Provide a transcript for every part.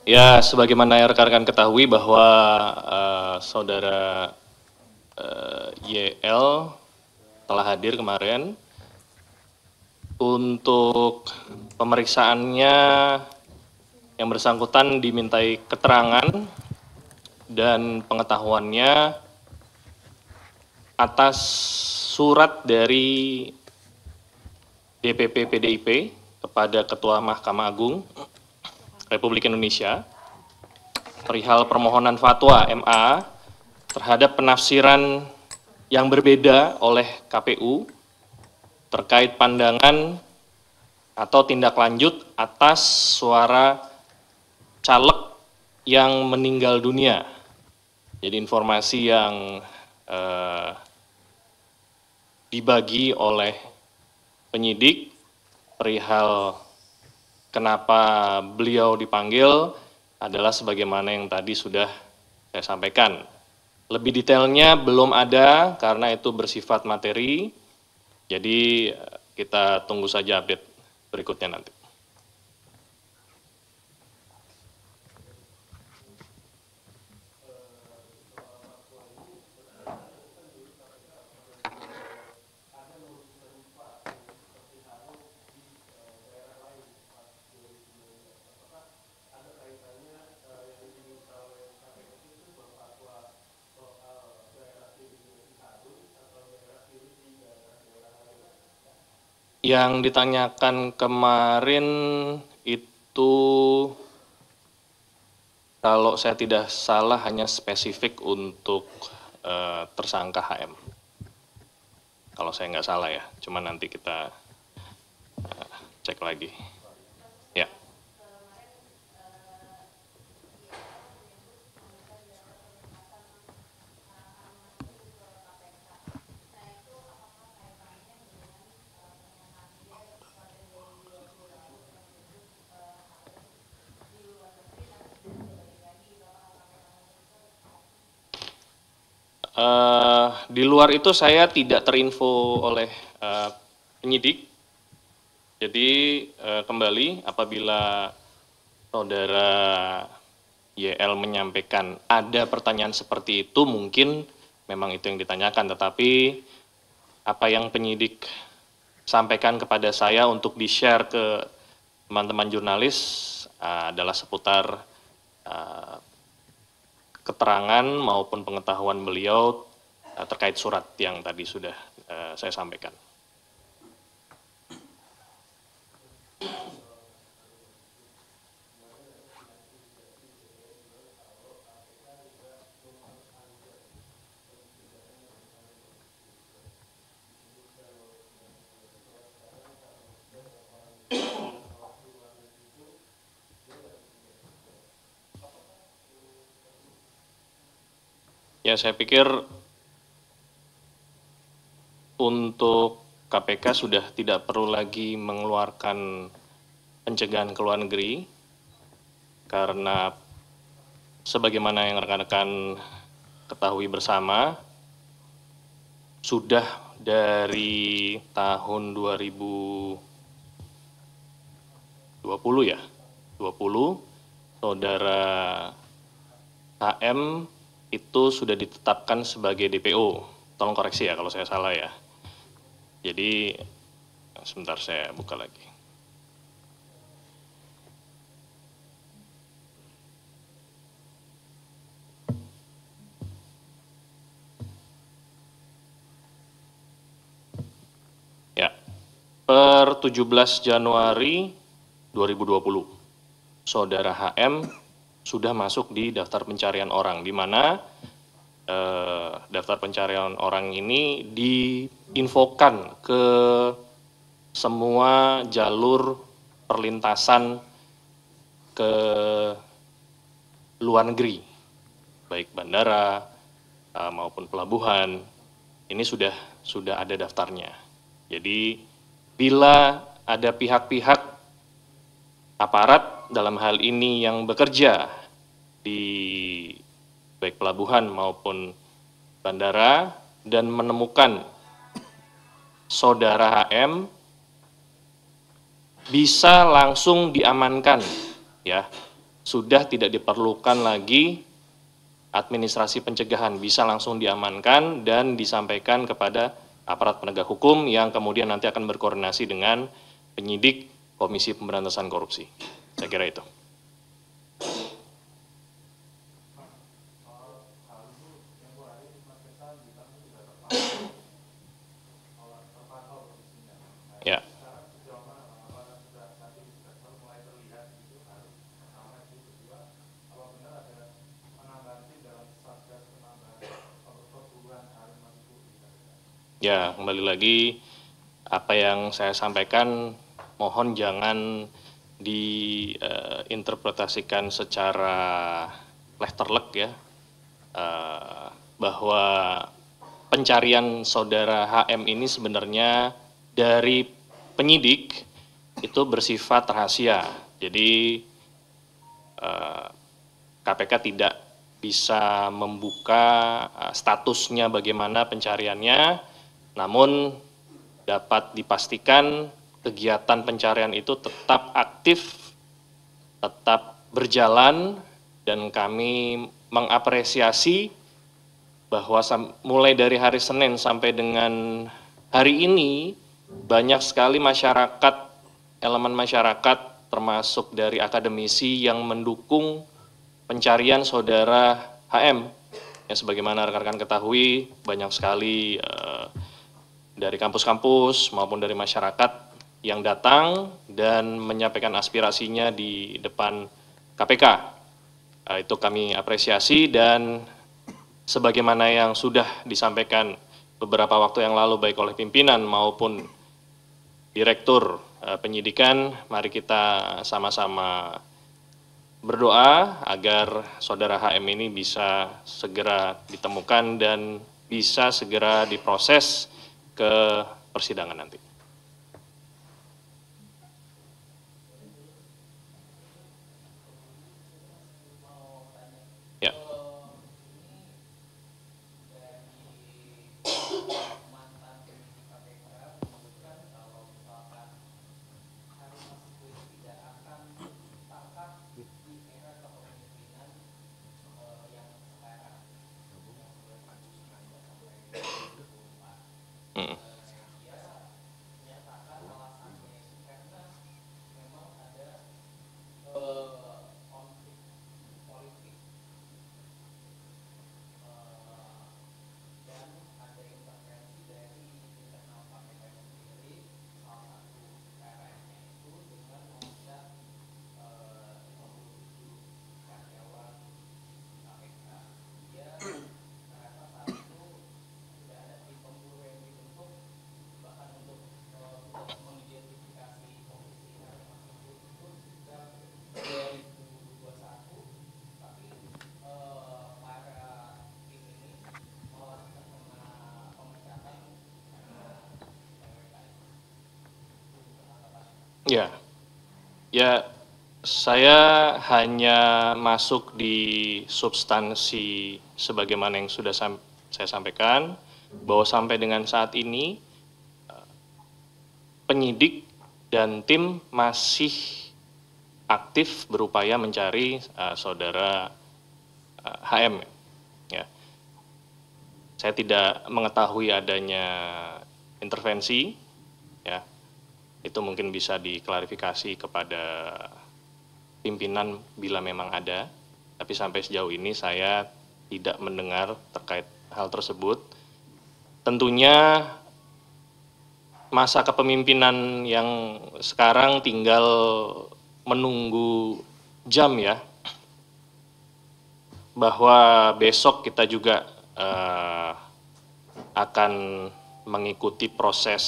Ya, sebagaimana yang rekan-rekan ketahui bahwa saudara YL telah hadir kemarin untuk pemeriksaannya. Yang bersangkutan dimintai keterangan dan pengetahuannya atas surat dari DPP PDIP kepada Ketua Mahkamah Agung Republik Indonesia perihal permohonan fatwa MA terhadap penafsiran yang berbeda oleh KPU terkait pandangan atau tindak lanjut atas suara caleg yang meninggal dunia. Jadi informasi yang dibagi oleh penyidik perihal kenapa beliau dipanggil adalah sebagaimana yang tadi sudah saya sampaikan. Lebih detailnya belum ada karena itu bersifat materi, jadi kita tunggu saja update berikutnya nanti. Yang ditanyakan kemarin itu kalau saya tidak salah hanya spesifik untuk tersangka HM. Kalau saya nggak salah ya, cuma nanti kita cek lagi. Ya. Di luar itu saya tidak terinfo oleh penyidik. Jadi kembali apabila saudara YL menyampaikan ada pertanyaan seperti itu, mungkin memang itu yang ditanyakan. Tetapi apa yang penyidik sampaikan kepada saya untuk di-share ke teman-teman jurnalis adalah seputar keterangan maupun pengetahuan beliau terkait surat yang tadi sudah saya sampaikan. Ya, saya pikir untuk KPK sudah tidak perlu lagi mengeluarkan pencegahan ke luar negeri, karena sebagaimana yang rekan-rekan ketahui bersama, sudah dari tahun 2020 ya, 20 saudara HM itu sudah ditetapkan sebagai DPO. Tolong koreksi ya kalau saya salah ya. Jadi sebentar saya buka lagi. Ya, per 17 Januari 2020, saudara HM sudah masuk di daftar pencarian orang, di mana daftar pencarian orang ini diinfokan ke semua jalur perlintasan ke luar negeri, baik bandara maupun pelabuhan, ini sudah ada daftarnya. Jadi bila ada pihak-pihak aparat dalam hal ini yang bekerja di baik pelabuhan maupun bandara dan menemukan saudara HM, bisa langsung diamankan ya, sudah tidak diperlukan lagi administrasi pencegahan, bisa langsung diamankan dan disampaikan kepada aparat penegak hukum yang kemudian nanti akan berkoordinasi dengan penyidik Komisi Pemberantasan Korupsi. Saya kira itu. Ya. Ya, kembali lagi apa yang saya sampaikan mohon jangan diinterpretasikan secara letterlek ya, bahwa pencarian saudara HM ini sebenarnya dari penyidik itu bersifat rahasia. Jadi KPK tidak bisa membuka statusnya bagaimana pencariannya, namun dapat dipastikan kegiatan pencarian itu tetap aktif, tetap berjalan, dan kami mengapresiasi bahwa mulai dari hari Senin sampai dengan hari ini banyak sekali masyarakat, elemen masyarakat termasuk dari akademisi yang mendukung pencarian saudara HM. Ya, sebagaimana rekan-rekan ketahui, banyak sekali dari kampus-kampus maupun dari masyarakat yang datang dan menyampaikan aspirasinya di depan KPK. Itu kami apresiasi, dan sebagaimana yang sudah disampaikan beberapa waktu yang lalu baik oleh pimpinan maupun Direktur Penyidikan, mari kita sama-sama berdoa agar saudara HM ini bisa segera ditemukan dan bisa segera diproses ke persidangan nanti. Ya. Ya, saya hanya masuk di substansi sebagaimana yang sudah saya sampaikan, bahwa sampai dengan saat ini penyidik dan tim masih aktif berupaya mencari saudara HM. Ya. Saya tidak mengetahui adanya intervensi, ya. Itu mungkin bisa diklarifikasi kepada pimpinan bila memang ada, tapi sampai sejauh ini saya tidak mendengar terkait hal tersebut. Tentunya masa kepemimpinan yang sekarang tinggal menunggu jam ya, bahwa besok kita juga akan mengikuti proses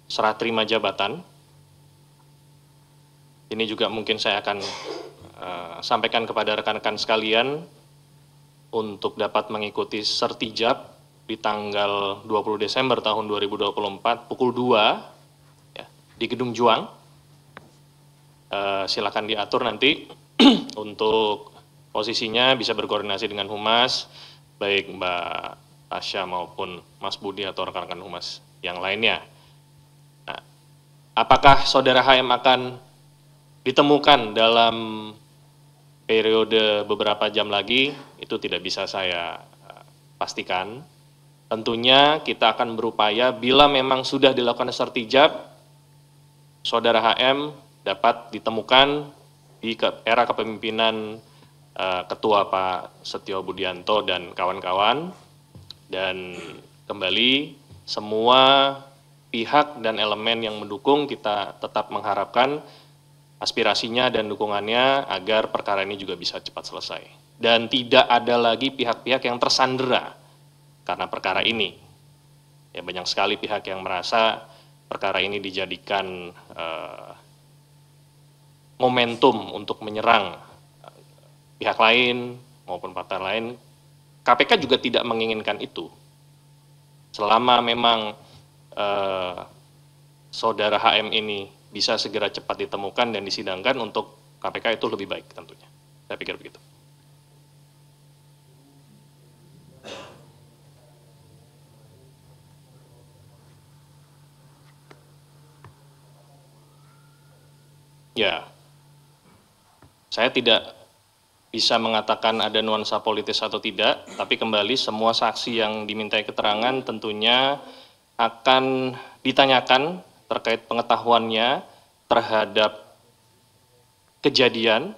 serah terima jabatan. Ini juga mungkin saya akan sampaikan kepada rekan-rekan sekalian untuk dapat mengikuti sertijab di tanggal 20 Desember tahun 2024 pukul 2 ya, di Gedung Juang. Silakan diatur nanti untuk posisinya, bisa berkoordinasi dengan Humas, baik Mbak Tasya maupun Mas Budi atau rekan-rekan Humas yang lainnya. Apakah saudara HM akan ditemukan dalam periode beberapa jam lagi itu tidak bisa saya pastikan. Tentunya kita akan berupaya bila memang sudah dilakukan sertijab, Saudara HM dapat ditemukan di era kepemimpinan Ketua Pak Setio Budianto dan kawan-kawan, dan kembali semua pihak dan elemen yang mendukung kita tetap mengharapkan aspirasinya dan dukungannya agar perkara ini juga bisa cepat selesai. Dan tidak ada lagi pihak-pihak yang tersandera karena perkara ini. Ya, banyak sekali pihak yang merasa perkara ini dijadikan momentum untuk menyerang pihak lain maupun partai lain. KPK juga tidak menginginkan itu. Selama memang Saudara HM ini bisa segera cepat ditemukan dan disidangkan, untuk KPK itu lebih baik tentunya. Saya pikir begitu. Ya, saya tidak bisa mengatakan ada nuansa politis atau tidak, tapi kembali semua saksi yang dimintai keterangan tentunya akan ditanyakan terkait pengetahuannya terhadap kejadian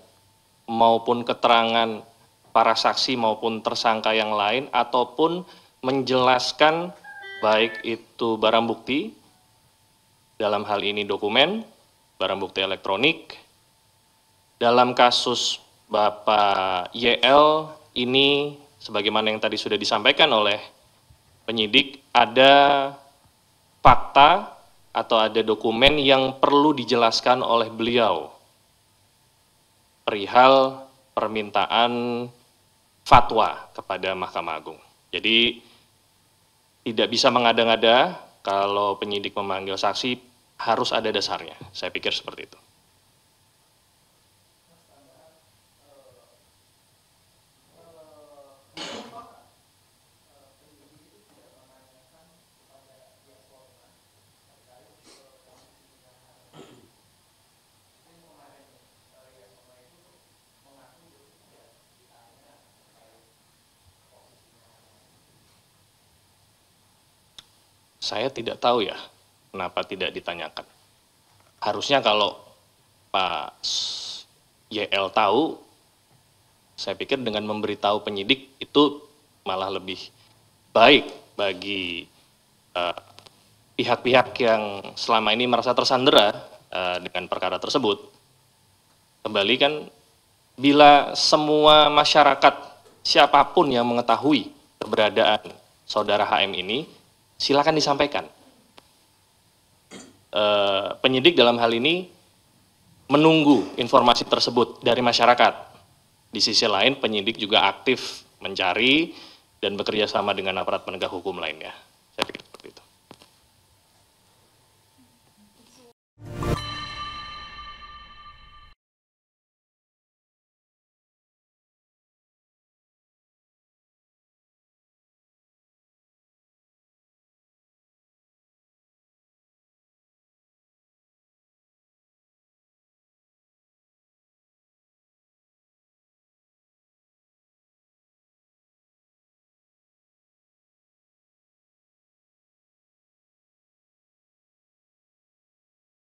maupun keterangan para saksi maupun tersangka yang lain, ataupun menjelaskan baik itu barang bukti, dalam hal ini dokumen, barang bukti elektronik. Dalam kasus Bapak YL ini, sebagaimana yang tadi sudah disampaikan oleh penyidik, ada fakta atau ada dokumen yang perlu dijelaskan oleh beliau perihal permintaan fatwa kepada Mahkamah Agung. Jadi tidak bisa mengada-ngada, kalau penyidik memanggil saksi harus ada dasarnya. Saya pikir seperti itu. Saya tidak tahu ya, kenapa tidak ditanyakan. Harusnya kalau Pak YL tahu, saya pikir dengan memberitahu penyidik itu malah lebih baik bagi pihak-pihak yang selama ini merasa tersandera dengan perkara tersebut. Kembali kan, bila semua masyarakat, siapapun yang mengetahui keberadaan Saudara HM ini, silakan disampaikan. Penyidik dalam hal ini menunggu informasi tersebut dari masyarakat. Di sisi lain, penyidik juga aktif mencari dan bekerja sama dengan aparat penegak hukum lainnya. Saya pikir.